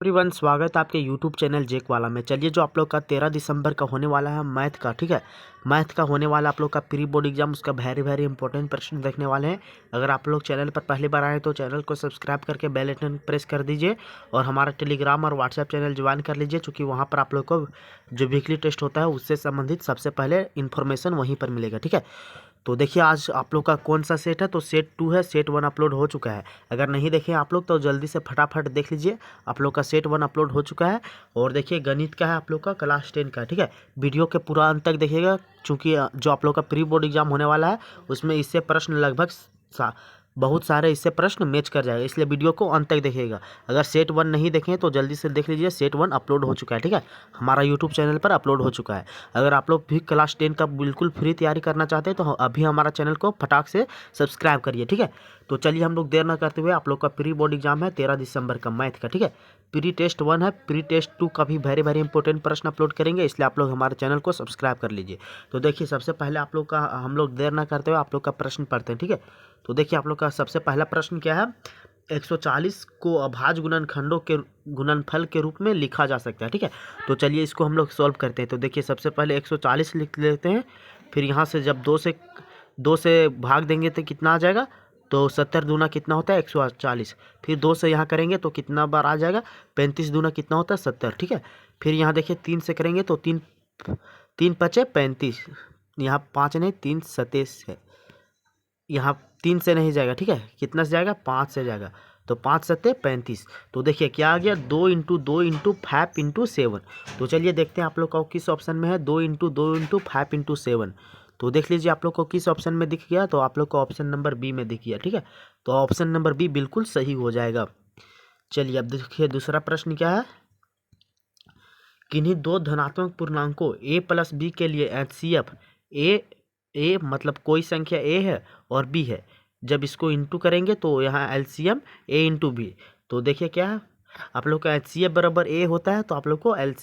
Everyone, स्वागत है आपके यूट्यूब चैनल जेक वाला में। चलिए, जो आप लोग का 13 दिसंबर का होने वाला है मैथ का, ठीक है। मैथ का होने वाला आप लोग का प्री बोर्ड एग्जाम, उसका वेरी इंपॉर्टेंट प्रश्न देखने वाले हैं। अगर आप लोग चैनल पर पहली बार आए तो चैनल को सब्सक्राइब करके बेल आइकन प्रेस कर दीजिए और हमारा टेलीग्राम और व्हाट्सएप चैनल ज्वाइन कर लीजिए, क्योंकि वहाँ पर आप लोग को जो वीकली टेस्ट होता है उससे संबंधित सबसे पहले इन्फॉर्मेशन वहीं पर मिलेगा, ठीक है। तो देखिए, आज आप लोग का कौन सा सेट है, तो सेट 2 है। सेट 1 अपलोड हो चुका है। अगर नहीं देखे आप लोग तो जल्दी से फटाफट देख लीजिए। आप लोग का सेट 1 अपलोड हो चुका है। और देखिए, गणित का है आप लोग का क्लास 10 का, ठीक है। वीडियो के पूरा अंत तक देखिएगा, क्योंकि जो आप लोग का प्री बोर्ड एग्जाम होने वाला है उसमें इससे प्रश्न लगभग बहुत सारे इससे प्रश्न मैच कर जाएगा, इसलिए वीडियो को अंत तक देखिएगा। अगर सेट 1 नहीं देखें तो जल्दी से देख लीजिए। सेट 1 अपलोड हो चुका है, ठीक है। हमारा यूट्यूब चैनल पर अपलोड हो चुका है। अगर आप लोग भी क्लास 10 का बिल्कुल फ्री तैयारी करना चाहते हैं तो अभी हमारा चैनल को फटाक से सब्सक्राइब करिए, ठीक है। तो चलिए, हम लोग देर ना करते हुए, आप लोग का प्री बोर्ड एग्जाम है 13 दिसंबर का मैथ का, ठीक है। प्री टेस्ट 1 है, प्री टेस्ट 2 का भी वेरी इंपॉर्टेंट प्रश्न अपलोड करेंगे, इसलिए आप लोग हमारे चैनल को सब्सक्राइब कर लीजिए। तो देखिए, सबसे पहले आप लोग का, हम लोग देर ना करते हुए आप लोग का प्रश्न पढ़ते हैं, ठीक है। तो देखिए, आप लोग का सबसे पहला प्रश्न क्या है। 140 को अभाज्य गुणनखंडों के गुणनफल के रूप में लिखा जा सकता है, ठीक है। तो चलिए, इसको हम लोग सॉल्व करते हैं। तो देखिए, सबसे पहले 140 लिख लेते हैं। फिर यहाँ से जब 2 से भाग देंगे तो कितना आ जाएगा, तो 70 दूना कितना होता है 140। फिर 2 से यहाँ करेंगे तो कितना बार आ जाएगा, 35 दूना कितना होता है 70, ठीक है। फिर यहाँ देखिए 3 से करेंगे तो 3 3 पचे 35, यहाँ 5 नहीं 3 27 है, यहाँ 3 से नहीं जाएगा, ठीक है। कितना से जाएगा, 5 से जाएगा। तो 5 सत्ते 35। तो देखिए क्या आ गया, 2 × 2 × 5 × 7। तो चलिए देखते हैं आप लोग का किस ऑप्शन में है, 2 × 2 × 5 × 7। तो देख लीजिए आप लोग को किस ऑप्शन में दिख गया, तो आप लोग को ऑप्शन नंबर बी में दिख गया, ठीक है। तो ऑप्शन नंबर बी बिल्कुल सही हो जाएगा। चलिए, अब देखिए दूसरा प्रश्न क्या है। किन्हीं दो धनात्मक पूर्णांकों a प्लस बी के लिए एचसीएफ ए मतलब कोई संख्या a है और b है। जब इसको इंटू करेंगे तो यहाँ एलसीएम a इंटू बी। तो देखिए क्या है, आप लोग का एचसीएफ बराबर a होता है, तो आप लोग को एल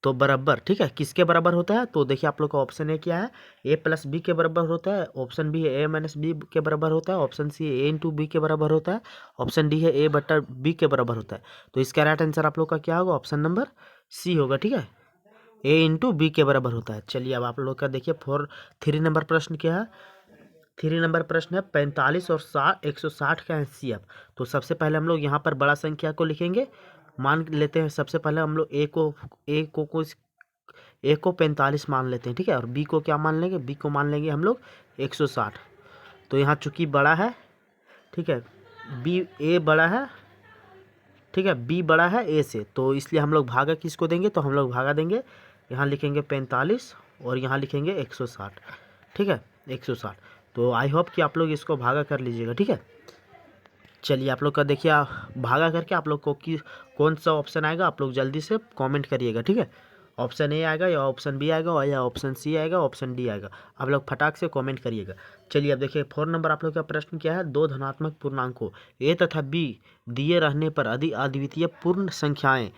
तो बराबर, ठीक है, किसके बराबर होता है। तो देखिए आप लोग का ऑप्शन ए क्या है, a प्लस बी के बराबर होता है। ऑप्शन बी है a माइनस बी के बराबर होता है। ऑप्शन सी है a इंटू बी के बराबर होता है। ऑप्शन डी है a बटा बी के बराबर होता है। तो इसका राइट आंसर आप लोग का क्या होगा, ऑप्शन नंबर सी होगा, ठीक है। a इंटू बी के बराबर होता है। चलिए, अब आप लोग का देखिए 3 नंबर प्रश्न क्या है। 3 नंबर प्रश्न है 45 और 160 का एचसीएफ। तो सबसे पहले हम लोग यहाँ पर बड़ा संख्या को लिखेंगे। मान लेते हैं सबसे पहले हम लोग ए को 45 मान लेते हैं, ठीक है। और बी को क्या मान लेंगे, बी को मान लेंगे हम लोग 160। तो यहाँ चूंकि बड़ा है, ठीक है, बी ए बड़ा है, ठीक है, बी बड़ा है ए से, तो इसलिए हम लोग भागा किसको देंगे, तो हम लोग भागा देंगे, यहाँ लिखेंगे 45 और यहाँ लिखेंगे 160, ठीक है, 160। तो आई होप कि आप लोग इसको भागा कर लीजिएगा, ठीक है। चलिए, आप लोग का देखिए भागा करके आप लोग को कौन सा ऑप्शन आएगा, आप लोग जल्दी से कमेंट करिएगा, ठीक है। ऑप्शन ए आएगा या ऑप्शन बी आएगा या ऑप्शन सी आएगा, ऑप्शन डी आएगा, आप लोग फटाक से कमेंट करिएगा। चलिए, अब देखिए 4 नंबर आप लोग का प्रश्न क्या है। दो धनात्मक पूर्णांकों ए तथा बी दिए रहने पर अद्वितीय पूर्ण संख्याएं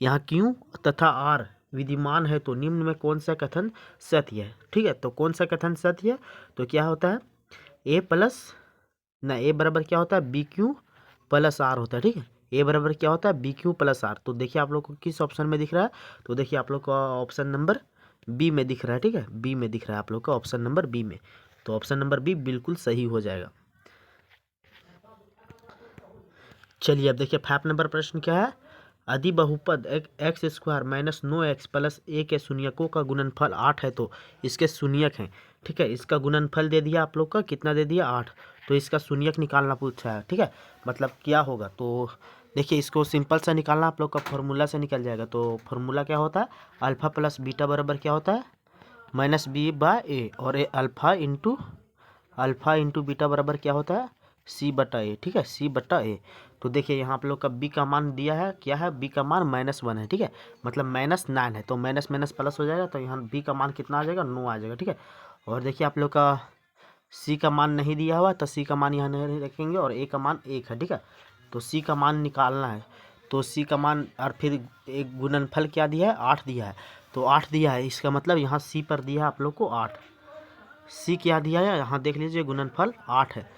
यहाँ क्यू तथा आर विद्यमान है, तो निम्न में कौन सा कथन सत्य है, ठीक है। तो कौन सा कथन सत्य है, तो क्या होता है, ए प्लस ना ए बराबर क्या होता है, बी क्यू प्लस आर होता है, ठीक है। ए बराबर क्या होता है, बी क्यू प्लस आर। तो देखिए आप लोग को किस ऑप्शन में दिख रहा है, तो देखिए आप लोग का ऑप्शन नंबर बी में दिख रहा है, ठीक है, बी में दिख रहा है आप लोग का ऑप्शन नंबर बी में। तो ऑप्शन नंबर बी बिल्कुल सही हो जाएगा। चलिए, अब देखिए 5 नंबर प्रश्न क्या है। यदि बहुपद x square minus 9x plus A के शून्यकों का गुणनफल 8 है, तो इसके शून्यक हैं, ठीक है। इसका गुणनफल दे दिया आप लोग का, कितना दे दिया 8। तो इसका शून्यक निकालना पूछा है, ठीक है। मतलब क्या होगा, तो देखिए इसको सिंपल सा निकालना, आप लोग का फॉर्मूला से निकल जाएगा। तो फॉर्मूला क्या होता है, अल्फ़ा प्लस बीटा बराबर क्या होता है, माइनस बी बाय ए, और अल्फ़ा इंटू बीटा बराबर क्या होता है, सी बटा ए, ठीक है, सी बटा ए। तो देखिए यहाँ आप लोग का बी का मान दिया है, क्या है, बी का मान -1 है, ठीक है, मतलब -9 है। तो माइनस माइनस प्लस हो जाएगा, तो यहाँ बी का मान कितना आ जाएगा, 9 आ जाएगा, ठीक है। और देखिए आप लोग का सी का मान नहीं दिया हुआ, तो सी का मान यहाँ नहीं रखेंगे, और ए का मान 1 है, ठीक है। तो सी का मान निकालना है, तो सी का मान, और फिर एक गुणनफल क्या दिया है, 8 दिया है। तो 8 दिया है, इसका मतलब यहाँ सी पर दिया है आप लोग को 8। सी क्या दिया है, यहाँ देख लीजिए गुणनफल 8 है,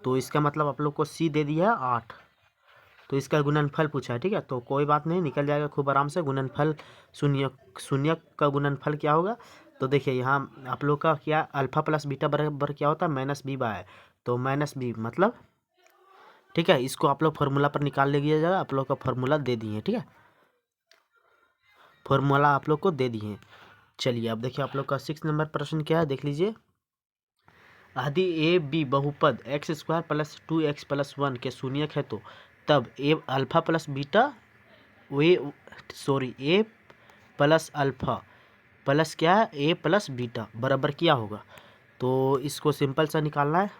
तो इसका मतलब आप लोग को सी दे दिया है 8। तो इसका गुणनफल पूछा है, ठीक है। तो कोई बात नहीं, निकल जाएगा खूब आराम से। गुणनफल शून्य का गुणनफल क्या होगा, तो देखिए यहाँ आप लोग का क्या अल्फा प्लस बीटा बराबर क्या होता है, माइनस बी बाय, तो माइनस बी मतलब, ठीक है। इसको आप लोग फार्मूला पर निकाल लीजिएगा, आप लोग का फार्मूला दे दिए, ठीक है। फार्मूला आप लोग को दे दिए। चलिए अब देखिए आप लोग का 6 नंबर प्रश्न क्या है, देख लीजिए। यदि ए बी बहुपद x square plus 2x plus 1 के शून्यक है तो तब A alpha plus beta A plus alpha plus क्या है, ए प्लस बीटा बराबर क्या होगा। तो इसको सिंपल सा निकालना है।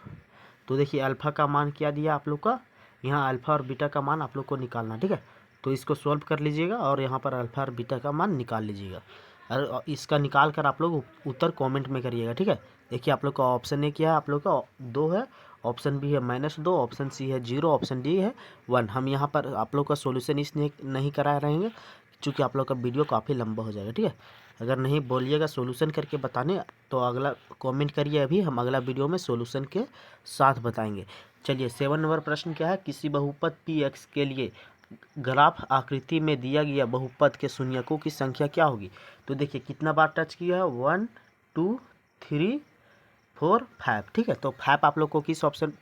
तो देखिए अल्फ़ा का मान क्या दिया आप लोग का, यहाँ अल्फ़ा और बीटा का मान आप लोग को निकालना, ठीक है। तो इसको सॉल्व कर लीजिएगा और यहाँ पर अल्फ़ा और बीटा का मान निकाल लीजिएगा, और इसका निकाल कर आप लोग उत्तर कमेंट में करिएगा, ठीक है। देखिए आप लोग का ऑप्शन ए क्या है, आप लोग का 2 है, ऑप्शन बी है -2, ऑप्शन सी है 0, ऑप्शन डी है 1। हम यहाँ पर आप लोग का सोल्यूशन इसलिए नहीं करा रहेंगे क्योंकि आप लोग का वीडियो काफ़ी लंबा हो जाएगा, ठीक है। अगर नहीं बोलिएगा सोल्यूशन करके बताने तो अगला कमेंट करिए, अभी हम अगला वीडियो में सोल्यूशन के साथ बताएंगे। चलिए 7 नंबर प्रश्न क्या है, किसी बहुपद पी एक्स के लिए ग्राफ आकृति में दिया गया बहुपद के शून्यकों की संख्या क्या होगी। तो देखिए कितना बार टच किया है, 1 2 3 4 5, ठीक है। तो 5 आप लोग को किस ऑप्शन,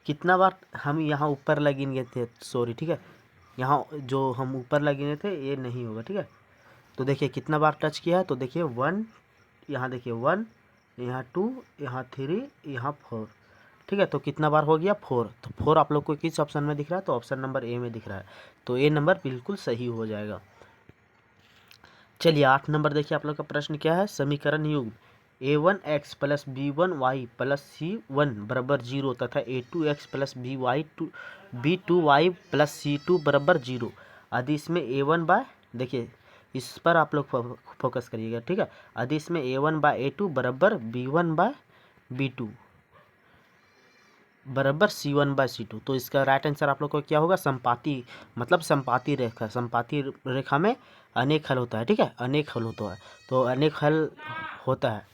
कितना बार हम यहाँ ऊपर लगेंगे थे, सॉरी, ठीक है, यहाँ जो हम ऊपर लगेंगे थे ये नहीं होगा, ठीक है। तो देखिए कितना बार टच किया है, तो देखिए 1, यहाँ देखिए 1, यहाँ 2, यहाँ 3, यहाँ 4, ठीक है। तो कितना बार हो गया, 4। तो 4 आप लोग को किस ऑप्शन में दिख रहा है, तो ऑप्शन नंबर ए में दिख रहा है। तो ए नंबर बिल्कुल सही हो जाएगा। चलिए 8 नंबर देखिए आप लोग का प्रश्न क्या है, समीकरण युग्म a1x plus b1y plus c1 बराबर 0 तथा a2x plus b2y plus c2 बराबर 0। यदि इसमें a1 बाय, देखिए इस पर आप लोग फोकस करिएगा, ठीक है। यदि इसमें a1 बाय a2 बराबर b1 बाय b2 बराबर c1 बाय c2, तो इसका राइट आंसर आप लोग को क्या होगा, संपाती, मतलब संपाती रेखा, संपाती रेखा में अनेक हल होता है, ठीक है, अनेक हल होता है। तो अनेक हल होता है,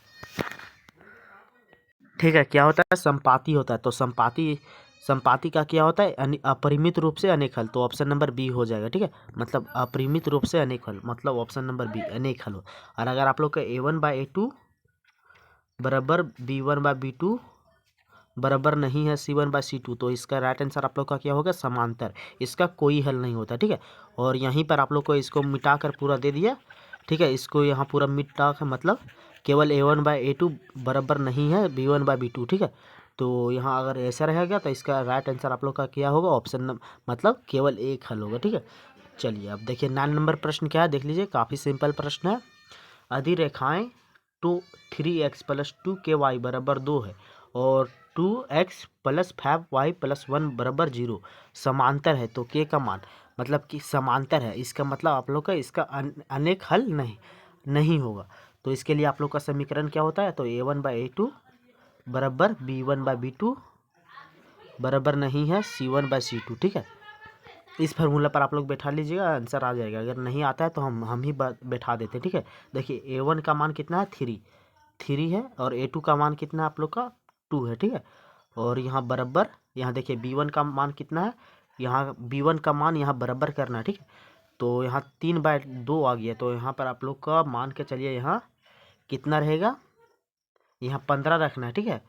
ठीक है, क्या होता है, संपाती होता है। तो संपाती का क्या होता है, अपरिमित रूप से अनेक हल, तो ऑप्शन नंबर बी हो जाएगा, ठीक है। मतलब अपरिमित रूप से अनेक हल, मतलब ऑप्शन नंबर बी अनेक हल हो। और अगर आप लोग का a1 बाय a2 बराबर b1 बाय b2 बराबर नहीं है c1 बाय c2, तो इसका राइट आंसर आप लोग का क्या होगा, समांतर, इसका कोई हल नहीं होता, ठीक है। और यहीं पर आप लोग को इसको मिटा कर पूरा दे दिया, ठीक है। इसको यहाँ पूरा मिटा कर मतलब केवल a1 बाय a2 बराबर नहीं है b1 बाय b2, ठीक है। तो यहाँ अगर ऐसा रहेगा तो इसका राइट आंसर आप लोग का क्या होगा, ऑप्शन मतलब केवल एक हल होगा, ठीक है। चलिए अब देखिए 9 नंबर प्रश्न क्या है, देख लीजिए, काफ़ी सिंपल प्रश्न है। यदि रेखाएं 3x प्लस 2ky बराबर 2 है और 2x प्लस 5y प्लस 1 बराबर 0 समांतर है तो k का मान, मतलब कि समांतर है, इसका मतलब आप लोग का इसका अनेक हल नहीं होगा। तो इसके लिए आप लोग का समीकरण क्या होता है, तो a1 बाई a2 बराबर b1 बाई b2 बराबर नहीं है c1 बाई c2, ठीक है। इस फार्मूला पर आप लोग बैठा लीजिएगा, आंसर आ जाएगा। अगर नहीं आता है तो हम ही बैठा देते हैं, ठीक है। देखिए a1 का मान कितना है, 3 है, और a2 का मान कितना है आप लोग का 2 है, ठीक है। और यहाँ बराबर, यहाँ देखिए b1 का मान कितना है, यहाँ b1 का मान यहाँ बराबर करना है, ठीक है। तो यहाँ 3/2 आ गया, तो यहाँ पर आप लोग का मान के चलिए यहाँ कितना रहेगा, यहाँ 15 रखना है, ठीक है।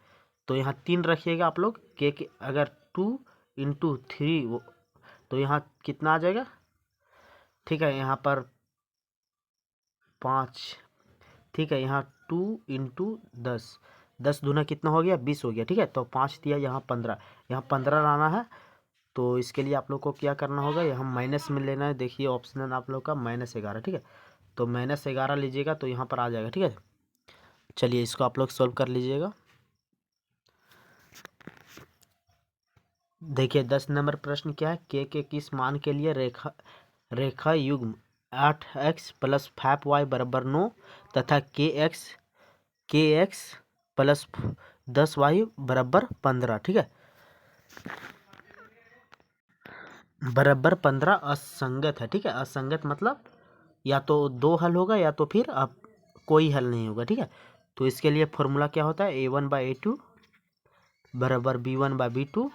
तो यहाँ 3 रखिएगा आप लोग के अगर 2 × 3 तो यहाँ कितना आ जाएगा, ठीक है, यहाँ पर 5, ठीक है। यहाँ 2 × 10, 10 दूना कितना हो गया, 20 हो गया, ठीक है। तो 5 दिया, यहाँ 15, यहाँ 15 लाना है। तो इसके लिए आप लोग को क्या करना होगा, यहाँ माइनस में लेना है। देखिए ऑप्शन आप लोग का -11, ठीक है। तो -11 लीजिएगा तो यहाँ पर आ जाएगा, ठीक है। चलिए इसको आप लोग सॉल्व कर लीजिएगा। देखिए 10 नंबर प्रश्न क्या है, के किस मान के लिए रेखा युग्म 8x प्लस 5y बराबर 9 तथा kx प्लस 10y बराबर 15, ठीक है, बराबर 15 असंगत है, ठीक है। असंगत मतलब या तो 2 हल होगा या तो फिर अब कोई हल नहीं होगा, ठीक है। तो इसके लिए फॉर्मूला क्या होता है, a1 बाई a2 बराबर b1 बाई b2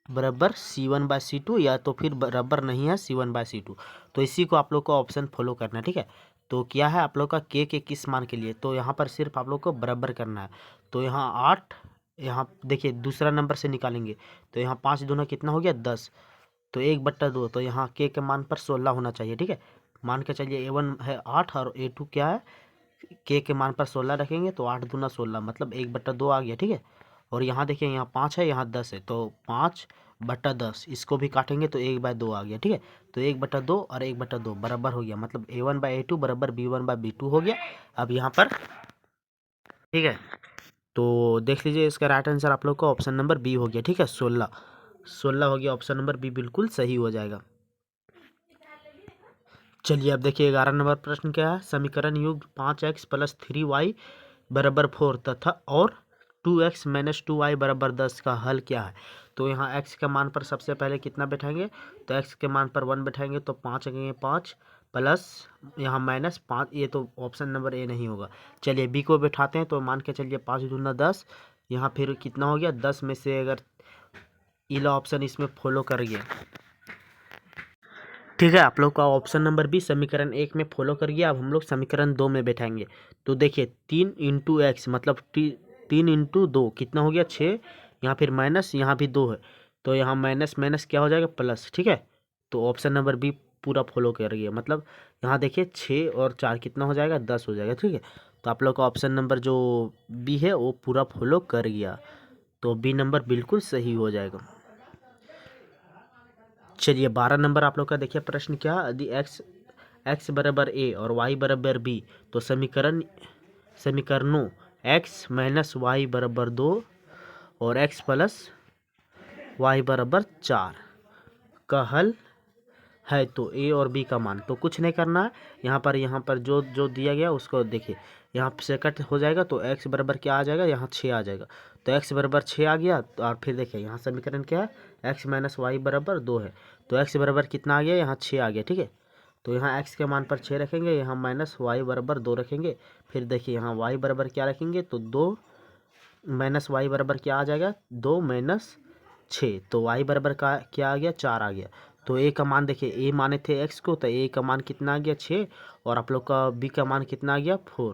बराबर C1/C2 या तो फिर बराबर नहीं है C1/C2। तो इसी को आप लोग को ऑप्शन फॉलो करना है, ठीक है। तो क्या है आप लोग का के किस मान के लिए, तो यहाँ पर सिर्फ आप लोग को बराबर करना है। तो यहाँ 8, यहाँ देखिए दूसरा नंबर से निकालेंगे तो यहाँ 5 दूना कितना हो गया 10, तो 1/2, तो यहाँ के मान पर 16 होना चाहिए, ठीक है। मान के चलिए A1 है 8 और A2 क्या है, के मान पर 16 रखेंगे तो 8 दूना 16 मतलब 1/2 आ गया, ठीक है। और यहाँ देखिए यहाँ 5 है यहाँ 10 है, तो 5/10 इसको भी काटेंगे तो 1/2 आ गया, ठीक है। तो 1/2 और 1/2 बराबर हो गया, मतलब A1/A2 बराबर B1/B2 हो गया। अब यहाँ पर ठीक है, तो देख लीजिए इसका राइट आंसर आप लोग को ऑप्शन नंबर बी हो गया, ठीक है। 16 हो गया, ऑप्शन नंबर बी बिल्कुल सही हो जाएगा। चलिए अब देखिए 11 नंबर प्रश्न क्या है, समीकरण युग 5x + 3y = 4 तथा और 2x - 2y = 10 का हल क्या है। तो यहाँ x के मान पर सबसे पहले कितना बैठाएंगे, तो x के मान पर 1 बैठाएंगे तो 5 आएंगे, 5 प्लस यहाँ -5, ये तो ऑप्शन नंबर ए नहीं होगा। चलिए बी को बैठाते हैं, तो मान के चलिए 5 दूना 10, यहाँ फिर कितना हो गया 10 में से अगर इला ऑप्शन इसमें फॉलो कर गया, ठीक है। आप लोग का ऑप्शन नंबर बी समीकरण 1 में फॉलो कर गया। अब हम लोग समीकरण 2 में बैठाएंगे, तो देखिए 3 × x मतलब 3 × 2 कितना हो गया 6, यहाँ फिर माइनस यहाँ भी 2 है, तो यहाँ माइनस माइनस क्या हो जाएगा प्लस, ठीक है। तो ऑप्शन नंबर बी पूरा फॉलो कर गया, मतलब यहाँ देखिए 6 और 4 कितना हो जाएगा 10 हो जाएगा, ठीक है। तो आप लोग का ऑप्शन नंबर जो बी है वो पूरा फॉलो कर गया, तो बी नंबर बिल्कुल सही हो जाएगा। चलिए 12 नंबर आप लोग का देखिए प्रश्न क्या, यदि x बराबर a और y बराबर b, तो समीकरणों x - y = 2 और x + y = 4 का हल है। तो a और b का मान, तो कुछ नहीं करना है, यहाँ पर जो जो दिया गया उसको देखिए, यहाँ से कट हो जाएगा तो x बराबर क्या आ जाएगा, यहाँ 6 आ जाएगा, तो x बराबर 6 आ गया। तो और फिर देखिए यहाँ समीकरण क्या है, x - y = 2 है, तो x बराबर कितना आ गया, यहाँ 6 आ गया, ठीक है। तो यहाँ x के मान पर 6 रखेंगे, यहाँ -y = 2 रखेंगे, फिर देखिए यहाँ y बराबर क्या रखेंगे, तो 2 - y बराबर क्या आ जाएगा 2 - 6, तो y बराबर का क्या आ गया 4 आ गया। तो a का मान देखिए, a माने थे x को, तो a का मान कितना आ गया 6, और आप लोग का b का मान कितना आ गया 4,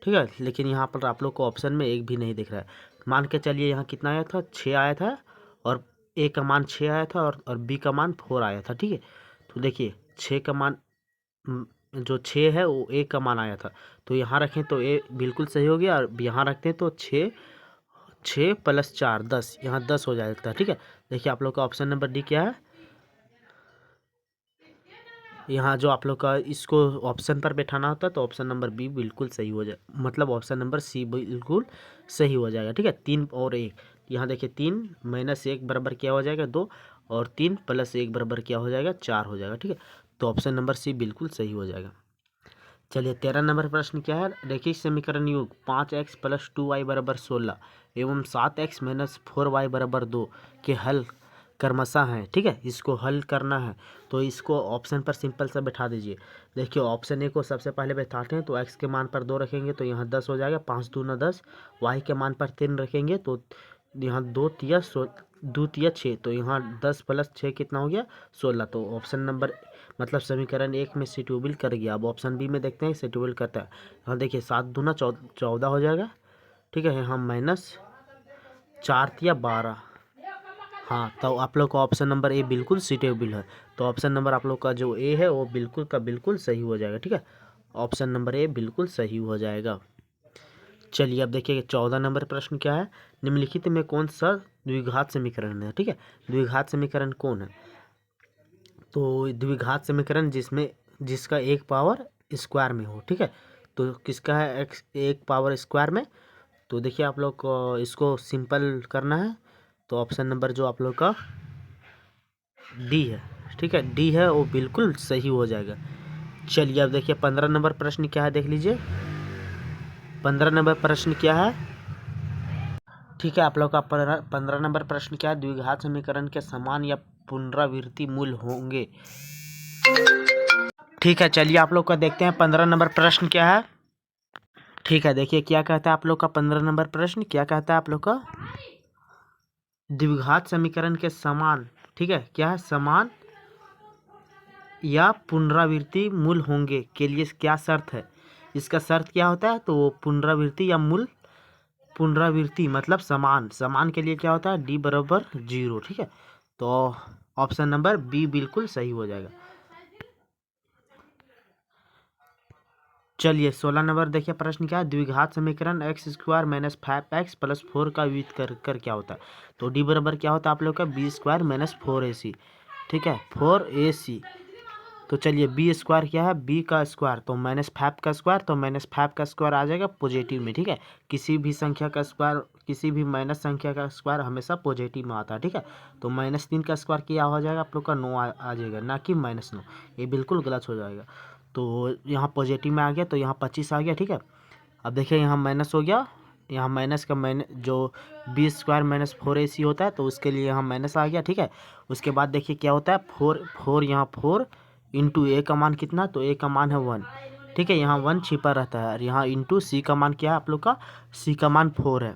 ठीक है। लेकिन यहाँ पर आप लोग को ऑप्शन में एक भी नहीं दिख रहा है। मान के चलिए यहाँ कितना आया था 6 आया था, और a का मान 6 आया था और b का मान 4 आया था, ठीक है। तो देखिए 6 का मान जो 6 है वो a का मान आया था, तो यहाँ रखें तो a बिल्कुल सही हो गया, और यहाँ रखते हैं तो 6 + 4 10, यहाँ 10 हो जाएगा, ठीक है। देखिए आप लोग का ऑप्शन नंबर डी क्या है, यहाँ जो आप लोग का इसको ऑप्शन पर बैठाना होता है तो ऑप्शन नंबर बी बिल्कुल सही हो जाए, मतलब ऑप्शन नंबर सी बिल्कुल सही हो जाएगा, ठीक है। 3 और 1, यहाँ देखिए 3 - 1 बराबर क्या हो जाएगा 2, और 3 + 1 बराबर क्या हो जाएगा 4 हो जाएगा, ठीक है। तो ऑप्शन नंबर सी बिल्कुल सही हो जाएगा। चलिए 13 नंबर प्रश्न क्या है, रैखिक समीकरण युग 5x + 2y = 16 एवं 7x - 4y = 2 के हल क्रमशः हैं, ठीक है। इसको हल करना है, तो इसको ऑप्शन पर सिंपल सा बैठा दीजिए। देखिए ऑप्शन ए को सबसे पहले बैठाते हैं, तो x के मान पर 2 रखेंगे तो यहाँ 10 हो जाएगा, 5 दूना 10, y के मान पर 3 रखेंगे तो यहाँ 2 तिया 6, तो यहाँ 10 + 6 कितना हो गया 16, तो ऑप्शन नंबर मतलब समीकरण 1 में शेड्यूल कर गया। अब ऑप्शन बी में देखते हैं शेड्यूल करता है, यहाँ देखिए 7 दूना 14 हो जाएगा, ठीक है। यहाँ -4 तिया 12, हाँ, तो आप लोग का ऑप्शन नंबर ए बिल्कुल सीटेबल है, तो ऑप्शन नंबर आप लोग का जो ए है वो बिल्कुल का बिल्कुल सही हो जाएगा, ठीक है। ऑप्शन नंबर ए बिल्कुल सही हो जाएगा। चलिए अब देखिए 14 नंबर प्रश्न क्या है, निम्नलिखित में कौन सा द्विघात समीकरण है, ठीक है। द्विघात समीकरण कौन है, तो द्विघात समीकरण जिसका एक पावर स्क्वायर में हो, ठीक है। तो किसका है एक्स एक पावर स्क्वायर में, तो देखिए आप लोग को इसको सिंपल करना है, तो ऑप्शन नंबर जो आप लोग का डी है, ठीक है, डी है वो बिल्कुल सही हो जाएगा। चलिए अब देखिए 15 नंबर प्रश्न क्या है, देख लीजिए 15 नंबर प्रश्न क्या है, ठीक है। आप लोग का 15 नंबर प्रश्न क्या है, द्विघात समीकरण के समान या पुनरावृत्ति मूल होंगे, ठीक है। चलिए आप लोग का देखते हैं 15 नंबर प्रश्न क्या है, ठीक है। देखिए क्या कहता है आप लोग का 15 नंबर प्रश्न क्या कहता है आप लोग का, द्विघात समीकरण के समान, ठीक है, क्या है, समान या पुनरावृत्ति मूल होंगे के लिए क्या शर्त है। इसका शर्त क्या होता है, तो वो पुनरावृत्ति या मूल, पुनरावृत्ति मतलब समान, समान के लिए क्या होता है, डी बराबर 0, ठीक है। तो ऑप्शन नंबर बी बिल्कुल सही हो जाएगा। चलिए 16 नंबर देखिए, प्रश्न क्या है, द्विघात समीकरण x square minus 5x plus 4 का वियुक्त कर क्या होता है। तो डी बराबर क्या होता है आप लोग का, बी स्क्वायर माइनस 4ac, ठीक है, 4ac। तो चलिए बी स्क्वायर क्या है, बी का स्क्वायर तो माइनस 5 का स्क्वायर, तो माइनस 5 का स्क्वायर आ जाएगा पॉजिटिव में, ठीक है। किसी भी संख्या का स्क्वायर, किसी भी माइनस संख्या का स्क्वायर हमेशा पॉजिटिव में आता है, ठीक है। तो -3 का स्क्वायर क्या हो जाएगा आप लोग का, 9 आ जाएगा, ना कि -9, ये बिल्कुल गलत हो जाएगा। तो यहाँ पॉजिटिव में आ गया, तो यहाँ 25 आ गया, ठीक है। अब देखिए यहाँ माइनस हो गया, यहाँ माइनस का माइनस जो बी स्क्वायर माइनस 4ac होता है, तो उसके लिए यहाँ माइनस आ गया, ठीक है। उसके बाद देखिए क्या होता है, 4 यहाँ 4 इंटू ए का मान कितना, तो ए का मान है 1, ठीक है, यहाँ 1 छिपा रहता है, और यहाँ इंटू सी का मान क्या है आप लोग का, सी का मान 4 है।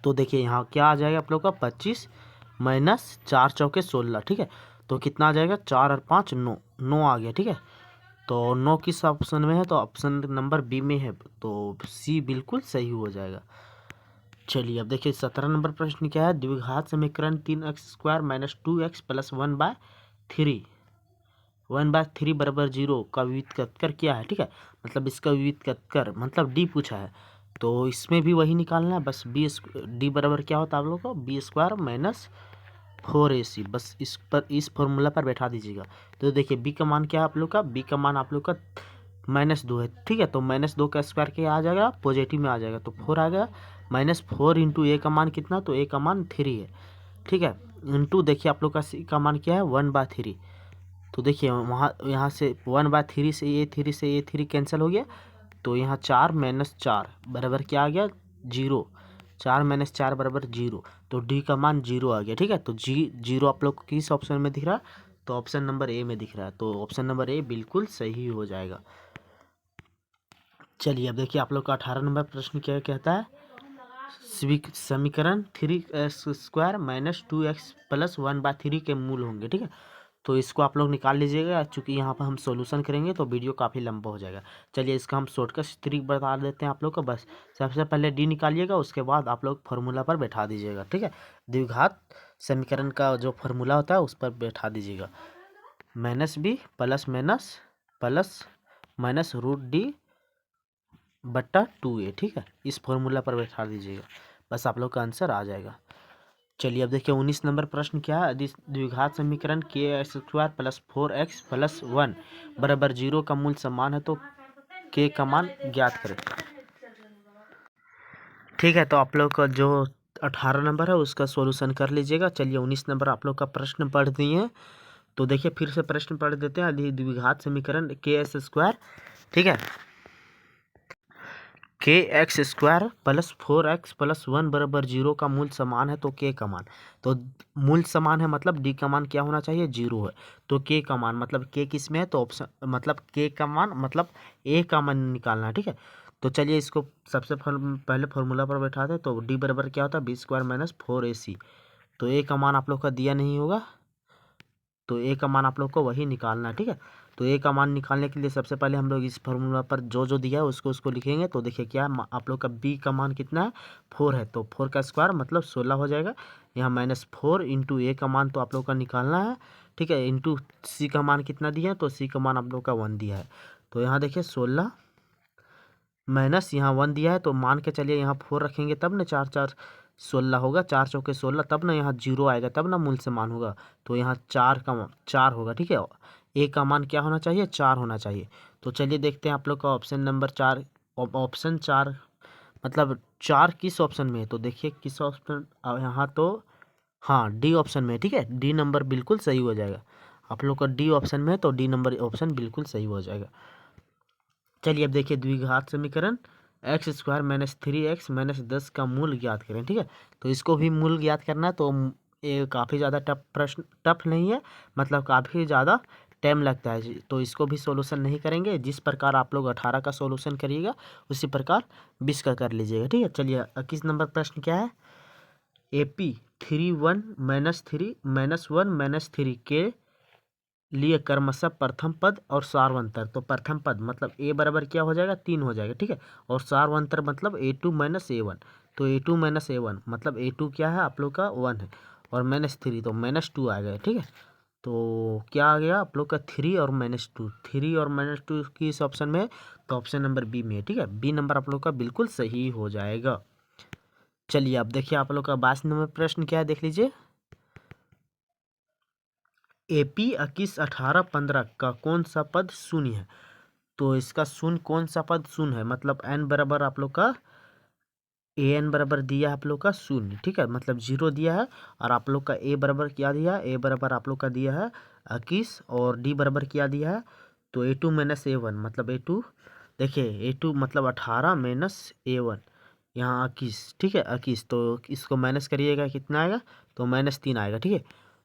तो देखिए यहाँ क्या आ जाएगा आप लोग का, 25 माइनस 4 चौके 16, ठीक है। तो कितना आ जाएगा, 4 और 5 9, 9 आ गया, ठीक है। तो 9 किस ऑप्शन में है, तो ऑप्शन नंबर बी में है, तो सी बिल्कुल सही हो जाएगा। चलिए अब देखिए 17 नंबर प्रश्न क्या है, द्विघात समीकरण 3x square minus 2x plus 1/3 बराबर 0 का व्युत्क्रम कर क्या है, ठीक है। मतलब इसका व्युत्क्रम कर मतलब डी पूछा है, तो इसमें भी वही निकालना है, बस डी बराबर क्या होता है आप लोग को, बी स्क्वायर माइनस 4ac, बस इस फॉर्मूला पर बैठा दीजिएगा। तो देखिए बी का मान क्या है आप लोग का, बी का मान आप लोग का -2 है, ठीक है। तो -2 का स्क्वायर क्या आ जाएगा, पॉजिटिव में आ जाएगा, तो 4 आ गया, -4 इंटू ए का मान कितना, तो ए का मान 3 है, ठीक है। इंटू देखिए आप लोग का सी का मान क्या है, 1/3। तो देखिए वहाँ यहाँ से 1/3 से ए 3 कैंसिल हो गया, तो यहाँ 4 - 4 बराबर क्या आ गया, 0, 4 - 4 बराबर 0। तो डी का मान 0 आ गया, ठीक है। तो जी 0 आप लोग को किस ऑप्शन में दिख रहा है, तो ऑप्शन नंबर ए में दिख रहा है, तो ऑप्शन नंबर ए बिल्कुल सही हो जाएगा। चलिए अब देखिए आप लोग का 18 नंबर प्रश्न क्या कहता है, समीकरण 3x square minus 2x plus 1/3 के मूल होंगे, ठीक है। तो इसको आप लोग निकाल लीजिएगा, चूँकि यहाँ पर हम सॉल्यूशन करेंगे तो वीडियो काफ़ी लंबा हो जाएगा। चलिए इसका हम शॉर्टकट ट्रिक बता देते हैं आप लोग को, बस सबसे पहले डी निकालिएगा, उसके बाद आप लोग फार्मूला पर बैठा दीजिएगा, ठीक है। द्विघात समीकरण का जो फार्मूला होता है उस पर बैठा दीजिएगा, -b प्लस माइनस √d बट्टा 2a, ठीक है। इस फॉर्मूला पर बैठा दीजिएगा, बस आप लोग का आंसर आ जाएगा। चलिए अब देखिए 19 नंबर प्रश्न क्या है, द्विघात समीकरण k² प्लस 4x प्लस 1 बराबर 0 का मूल समान है, तो k का मान ज्ञात करें, ठीक है। तो आप लोग का जो 18 नंबर है उसका सॉल्यूशन कर लीजिएगा। चलिए 19 नंबर आप लोग का प्रश्न पढ़ दिए हैं, तो देखिए फिर से प्रश्न पढ़ देते हैं। द्विघात समीकरण k² ठीक है, k² प्लस 4x प्लस 1 बराबर 0 का मूल समान है, तो k का मान, तो मूल समान है मतलब d का मान क्या होना चाहिए, 0 है। तो k का मान मतलब k किस में है, तो ऑप्शन मतलब k का मान मतलब a का मान निकालना है, ठीक है। तो चलिए इसको सबसे पहले फॉर्मूला पर बैठाते हैं, तो d बराबर क्या होता है, बी स्क्वायर माइनस 4ac। तो a का मान आप लोग का दिया नहीं होगा, तो ए का मान आप लोग को वही निकालना है, ठीक है। तो ए का मान निकालने के लिए सबसे पहले हम लोग इस फार्मूला पर जो जो दिया है उसको लिखेंगे। तो देखिए क्या आप लोग का बी का मान कितना है, 4 है, तो 4 का स्क्वायर मतलब 16 हो जाएगा। यहाँ -4 इंटू ए का मान तो आप लोग का निकालना है, ठीक है, इंटू सी का मान कितना दिया है, तो सी का मान आप लोग का 1 दिया है। तो यहाँ देखिए 16 माइनस यहाँ 1 दिया है, तो मान के चलिए यहाँ 4 रखेंगे तब ना, 4 4 16 होगा, 4 चौके 16, तब ना यहाँ 0 आएगा, तब ना मूल से मान होगा। तो यहाँ 4 होगा, ठीक है। ए का मान क्या होना चाहिए, 4 होना चाहिए। तो चलिए देखते हैं आप लोग का ऑप्शन नंबर 4, ऑप्शन 4 मतलब 4 किस ऑप्शन में है, तो देखिए किस ऑप्शन, यहाँ तो हाँ डी ऑप्शन में है, ठीक है। डी नंबर बिल्कुल सही हो जाएगा, आप लोग का डी ऑप्शन में है, तो डी नंबर ऑप्शन बिल्कुल सही हो जाएगा। चलिए अब देखिए द्विघात समीकरण x² माइनस 3x माइनस 10 का मूल ज्ञात करें, ठीक है। तो इसको भी मूल ज्ञात करना है, तो ये काफ़ी ज़्यादा टफ नहीं है, मतलब काफ़ी ज़्यादा टाइम लगता है, तो इसको भी सॉल्यूशन नहीं करेंगे। जिस प्रकार आप लोग 18 का सॉल्यूशन करिएगा उसी प्रकार 20 का कर लीजिएगा, ठीक है। चलिए 21 नंबर प्रश्न क्या है, AP 3 1 -1 के लिए क्रमशः प्रथम पद और सार्वंतर। तो प्रथम पद मतलब a बराबर क्या हो जाएगा 3 हो जाएगा, ठीक है। और सार्वंतर मतलब A2 - A1। तो A2 - A1 मतलब A2 क्या है आप लोग का 1 है, और -3 तो -2 आ गया, ठीक है। तो क्या आ गया आप लोग का 3 और -2, 3 और -2 किस ऑप्शन में है, तो ऑप्शन नंबर बी में है, ठीक है। बी नंबर आप लोग का बिल्कुल सही हो जाएगा। चलिए अब देखिए आप लोग का 22 नंबर प्रश्न क्या है, देख लीजिए। AP 21 18 15 का कौन सा पद शून्य है। तो इसका शून्य कौन सा पद शून्य है, मतलब n बराबर आप लोग का an बराबर दिया है आप लोग का शून्य, ठीक है, मतलब 0 दिया है। और आप लोग का a बराबर क्या दिया है, a बराबर आप लोग का दिया है 21, और d बराबर क्या दिया है, तो A2 - A1 मतलब A2, देखिए A2 मतलब 18 माइनस A1, यहाँ 21, ठीक है 21, तो इसको माइनस करिएगा कितना आएगा, तो -3 आएगा, ठीक है।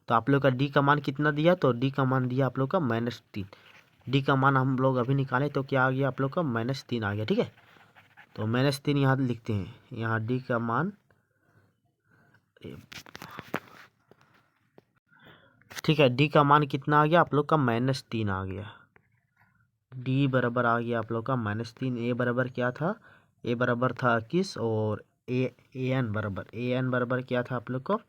तो आप लोग का डी का मान कितना दिया, तो डी का मान दिया आप लोग का -3। डी का मान हम लोग अभी निकाले तो क्या आ गया आप लोग का -3 आ गया, ठीक है। तो -3 यहाँ लिखते हैं, यहाँ डी का मान, ठीक है, डी का मान कितना आ गया आप लोग का -3 आ गया। डी बराबर आ गया आप लोग का -3। ए बराबर क्या था, ए बराबर था 21, और ए एन बराबर क्या था आप लोग को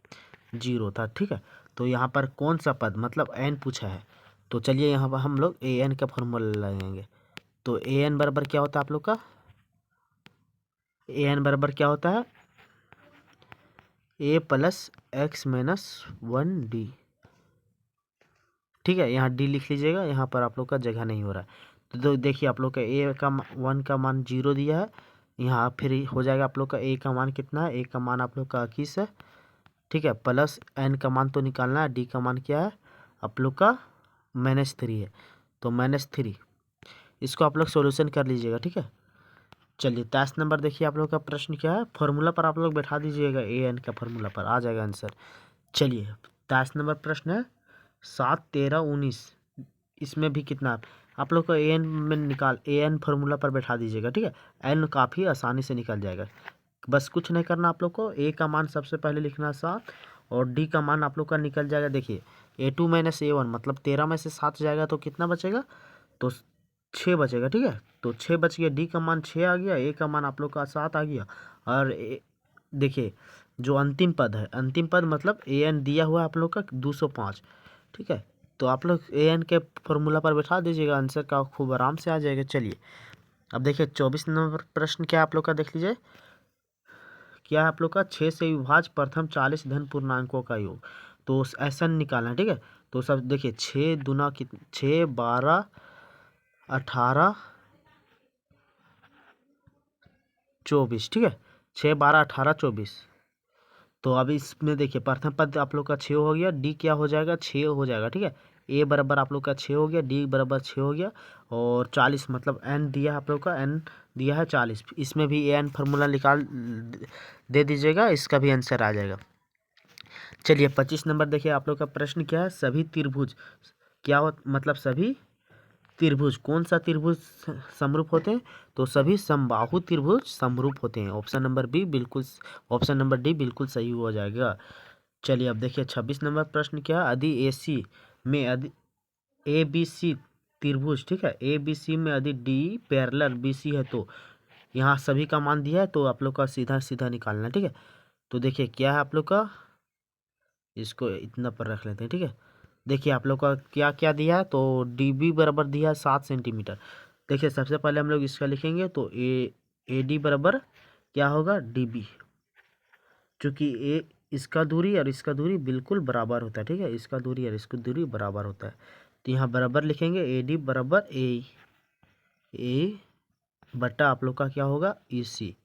0 था, ठीक है। तो यहाँ पर कौन सा पद मतलब एन पूछा है, तो चलिए यहाँ पर हम लोग ए एन का फॉर्मूला लगाएंगे। तो ए एन बराबर क्या होता है आप लोग का, ए एन बराबर क्या होता है, a + x - 1d, ठीक है। यहाँ डी लिख लीजिएगा, यहाँ पर आप लोग का जगह नहीं हो रहा है। तो देखिए आप लोग का ए का 1 का मान 0 दिया है, यहाँ फिर हो जाएगा आप लोग का ए का मान कितना है, ए का मान आप लोग का 21 है, ठीक है, प्लस एन का मान तो निकालना है, डी का मान क्या है आप लोग का -3 है, तो -3, इसको आप लोग सॉल्यूशन कर लीजिएगा, ठीक है। चलिए 23 नंबर देखिए आप लोग का प्रश्न क्या है, फॉर्मूला पर आप लोग बैठा दीजिएगा, ए एन का फॉर्मूला पर आ जाएगा आंसर। चलिए 23 नंबर प्रश्न है, 7 13 19, इसमें भी कितना आप लोग को ए एन में निकाल, ए एन फार्मूला पर बैठा दीजिएगा, ठीक है। एन काफ़ी आसानी से निकल जाएगा, बस कुछ नहीं करना आप लोग को, ए का मान सबसे पहले लिखना 7, और डी का मान आप लोग का निकल जाएगा, देखिए A2 - A1 मतलब 13 में से 7 जाएगा तो कितना बचेगा, तो 6 बचेगा, ठीक है। तो 6 बच गया, डी का मान 6 आ गया, ए का मान आप लोग का 7 आ गया, और देखिए जो अंतिम पद है, अंतिम पद मतलब ए एन दिया हुआ है आप लोग का 205, ठीक है। तो आप लोग ए एन के फॉर्मूला पर बैठा दीजिएगा, आंसर का खूब आराम से आ जाएगा। चलिए अब देखिए 24 नंबर प्रश्न क्या है आप लोग का, देख लीजिए क्या है आप लोग का, 6 से विभाज्य प्रथम 40 धन पूर्णांकों का योग, तो ऐसा निकालना है, ठीक है। तो सब देखिए 6 दूना कितना, 6 12 18 24, ठीक है, 6 12 18 24। तो अब इसमें देखिए प्रथम पद आप लोग का 6 हो गया, डी क्या हो जाएगा 6 हो जाएगा, ठीक है। ए बराबर आप लोग का 6 हो गया, डी बराबर 6 हो गया, और 40 मतलब एन दिया है आप लोग का, एन दिया है 40, इसमें भी एन फार्मूला निकाल दे दीजिएगा, इसका भी आंसर आ जाएगा। चलिए 25 नंबर देखिए आप लोग का प्रश्न क्या है, सभी त्रिभुज क्या हो मतलब सभी त्रिभुज कौन सा त्रिभुज समरूप होते हैं, तो सभी समबाहु त्रिभुज समरूप होते हैं, ऑप्शन नंबर बी बिल्कुल, ऑप्शन नंबर डी बिल्कुल सही हो जाएगा। चलिए अब देखिए 26 नंबर प्रश्न क्या है, यदि ए सी में यदि ए बी सी त्रिभुज, ठीक है, ए बी सी में यदि डी पैरेलल बी सी है, तो यहाँ सभी का मान दिया है, तो आप लोग का सीधा सीधा निकालना है, ठीक है। तो देखिए क्या है आप लोग का, इसको इतना पर रख लेते हैं, ठीक है। देखिए आप लोग का क्या क्या दिया है, तो डी बी बराबर दिया है 7 सेंटीमीटर। देखिए सबसे पहले हम लोग इसका लिखेंगे, तो ए डी बराबर क्या होगा डी बी, चूँकि ए इसका दूरी और इसका दूरी बिल्कुल बराबर होता है, ठीक है, इसका दूरी और इसकी दूरी बराबर होता है, तो यहाँ बराबर लिखेंगे ए डी बराबर ए बटा आप लोग का क्या होगा ई सी।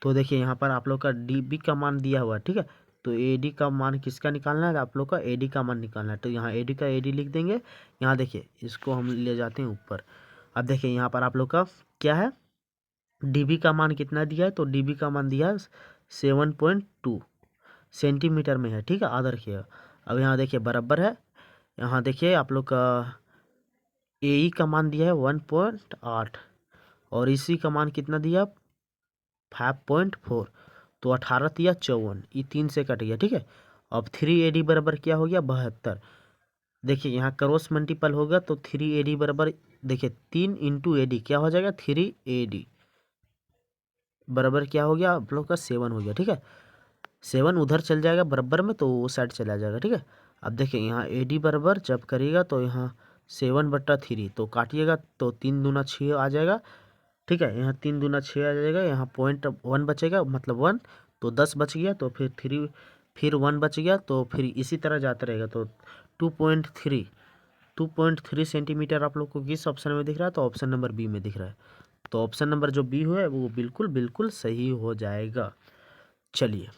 तो देखिए यहाँ पर आप लोग का डी बी का मान दिया हुआ है, ठीक है। तो ए डी का मान किसका निकालना है, आप लोग का ए डी का मान निकालना है, तो यहाँ ए डी का ए डी लिख देंगे। यहाँ देखिए इसको हम ले जाते हैं ऊपर, अब देखिए यहाँ पर आप लोग का क्या है, डी बी का मान कितना दिया है, तो डी बी का मान दिया है 7.2 सेंटीमीटर में है, ठीक है, याद रखिएगा। अब यहाँ देखिए बराबर है, यहाँ देखिए आप लोग का ए ई का मान दिया है 1.8, और इसी का मान कितना दिया 5.4, तो 18 तिया 54, ये 3 से कट गया, ठीक है। अब 3AD बराबर क्या हो गया 72। देखिए यहाँ क्रॉस मल्टीपल होगा तो 3AD बराबर, देखिए 3 इंटू AD क्या हो जाएगा 3AD बराबर क्या हो गया आप लोग का 7 हो गया, ठीक है। 7 उधर चल जाएगा बराबर में तो वो साइड चला जाएगा, ठीक है। अब देखिए यहाँ AD बराबर जब करेगा तो यहाँ 7/3 तो काटिएगा तो 3 दूना 6 आ जाएगा, ठीक है। यहाँ 3 दूना 6 आ जाएगा, यहाँ .1 बचेगा मतलब 1, तो 10 बच गया, तो फिर 3 फिर 1 बच गया, तो फिर इसी तरह जाता रहेगा। तो 2.3 सेंटीमीटर आप लोग को किस ऑप्शन में दिख रहा है, तो ऑप्शन नंबर बी में दिख रहा है। तो ऑप्शन नंबर जो बी है वो बिल्कुल बिल्कुल सही हो जाएगा। चलिए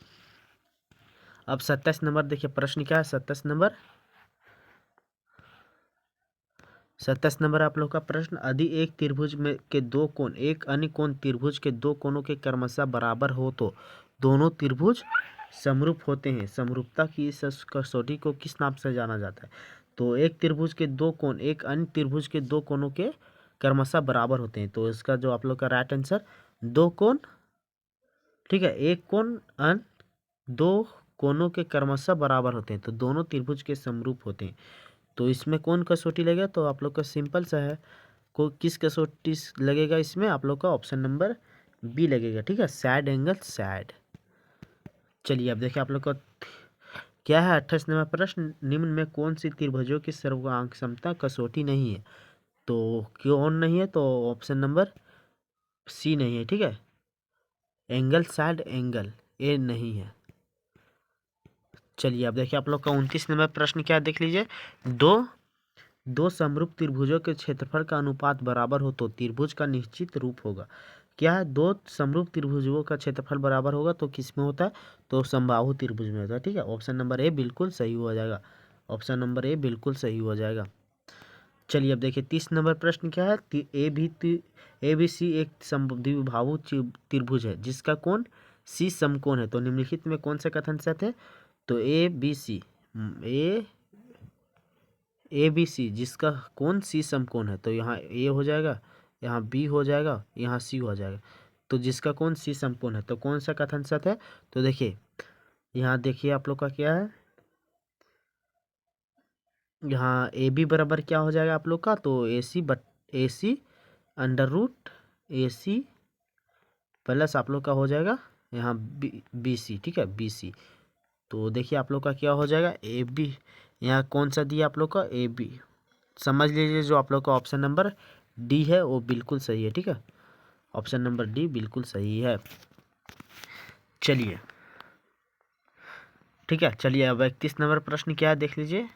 अब 27 नंबर देखिए प्रश्न क्या है। 27 नंबर आप लोग का प्रश्न, यदि एक त्रिभुज में के दो कोण एक अन्य कोण त्रिभुज के दो कोणों के क्रमशः बराबर हो तो दोनों त्रिभुज समरूप होते हैं। समरूपता की इस कसौटी को किस नाम से जाना जाता है। तो एक त्रिभुज के दो कोण एक अन्य त्रिभुज के दो कोणों के क्रमशः बराबर होते हैं, तो इसका जो आप लोग का राइट आंसर दो कोण, ठीक है, एक कोण अन्य दो कोणों के क्रमशः बराबर होते हैं तो दोनों त्रिभुज के समरूप होते हैं। तो इसमें कौन कसौटी लगेगा, तो आप लोग का सिंपल सा है, को किस कसौटी लगेगा इसमें, आप लोग का ऑप्शन नंबर बी लगेगा, ठीक है, साइड एंगल साइड। चलिए अब देखिए आप लोग का क्या है 28 नंबर प्रश्न, निम्न में कौन सी त्रिभुजों की सर्वांक क्षमता कसौटी नहीं है। तो कौन नहीं है, तो ऑप्शन नंबर सी नहीं है, ठीक है, एंगल साइड एंगल ए नहीं है। चलिए अब देखिए आप लोग का 29 नंबर प्रश्न क्या है, देख लीजिए। दो समरूप त्रिभुजों के क्षेत्रफल का अनुपात बराबर हो तो त्रिभुज का निश्चित रूप होगा। क्या है, दो समरूप त्रिभुजों का क्षेत्रफल बराबर होगा तो किस में होता है, तो समबाहु त्रिभुज में होता है, ठीक है। ऑप्शन नंबर ए बिल्कुल सही हो जाएगा, ऑप्शन नंबर ए बिल्कुल सही हो जाएगा। चलिए अब देखिए 30 नंबर प्रश्न क्या है, ABC एक समद्विबाहु त्रिभुज है जिसका कोण C समकोण है, तो निम्नलिखित में कौन सा कथन सत्य है। तो ABC जिसका कोण C समकोण है, तो यहाँ A हो जाएगा, यहाँ B हो जाएगा, यहाँ C हो जाएगा। तो जिसका कोण C समकोण है तो कौन सा कथन सत्य है। तो देखिए यहाँ देखिए आप लोग का क्या है, यहाँ AB बराबर क्या हो जाएगा आप लोग का, तो AC under root AC plus आप लोग का हो जाएगा यहाँ BC, ठीक है, BC। तो देखिए आप लोग का क्या हो जाएगा AB, यहाँ कौन सा दिया आप लोग का AB, समझ लीजिए जो आप लोग का ऑप्शन नंबर डी है वो बिल्कुल सही है, ठीक है, ऑप्शन नंबर डी बिल्कुल सही है। चलिए ठीक है, चलिए अब 31 नंबर प्रश्न क्या है देख लीजिए।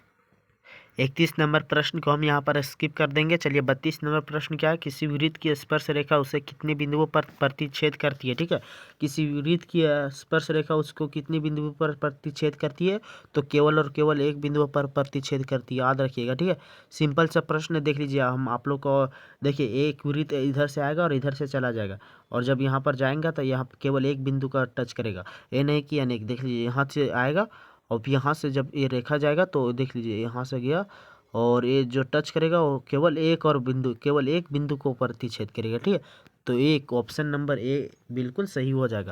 31 नंबर प्रश्न को हम यहाँ पर स्किप कर देंगे। चलिए 32 नंबर प्रश्न क्या है, किसी वृत्त की स्पर्श रेखा उसे कितने बिंदुओं पर प्रतिच्छेद करती है, ठीक है। किसी वृत्त की स्पर्श रेखा उसको कितने बिंदुओं पर प्रतिच्छेद करती है, तो केवल और केवल एक बिंदु पर प्रतिच्छेद करती है, याद रखिएगा, ठीक है। सिंपल सा प्रश्न देख लीजिए, हम आप लोग को देखिए एक वृत्त इधर से आएगा और इधर से चला जाएगा, और जब यहाँ पर जाएगा तो यहाँ केवल एक बिंदु का टच करेगा, ये नहीं कि अनेक। देख लीजिए यहाँ से आएगा और यहाँ से जब ये रेखा जाएगा तो देख लीजिए यहाँ से गया और ये जो टच करेगा वो केवल एक बिंदु को प्रतिच्छेद करेगा, ठीक है। तो एक ऑप्शन नंबर ए बिल्कुल सही हो जाएगा।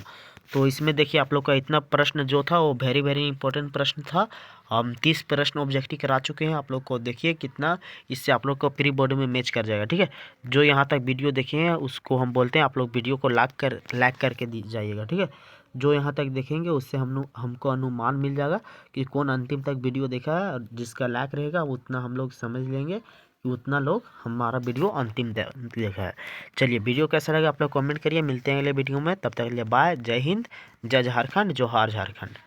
तो इसमें देखिए आप लोग का इतना प्रश्न जो था वो वेरी वेरी इंपॉर्टेंट प्रश्न था। हम 30 प्रश्न ऑब्जेक्टिव करा चुके हैं, आप लोग को देखिए कितना इससे आप लोग को प्री बोर्ड में मैच कर जाएगा, ठीक है। जो यहाँ तक वीडियो देखे हैं उसको हम बोलते हैं आप लोग वीडियो को लाइक करके दी जाइएगा, ठीक है। जो यहाँ तक देखेंगे उससे हमको अनुमान मिल जाएगा कि कौन अंतिम तक वीडियो देखा है, और जिसका लाइक रहेगा उतना हम लोग समझ लेंगे कि उतना लोग हमारा वीडियो अंतिम देखा है। चलिए वीडियो कैसा लगा आप लोग कमेंट करिए, मिलते हैं अगले वीडियो में, तब तक के लिए बाय, जय हिंद, जय झारखंड, जोहार झारखंड।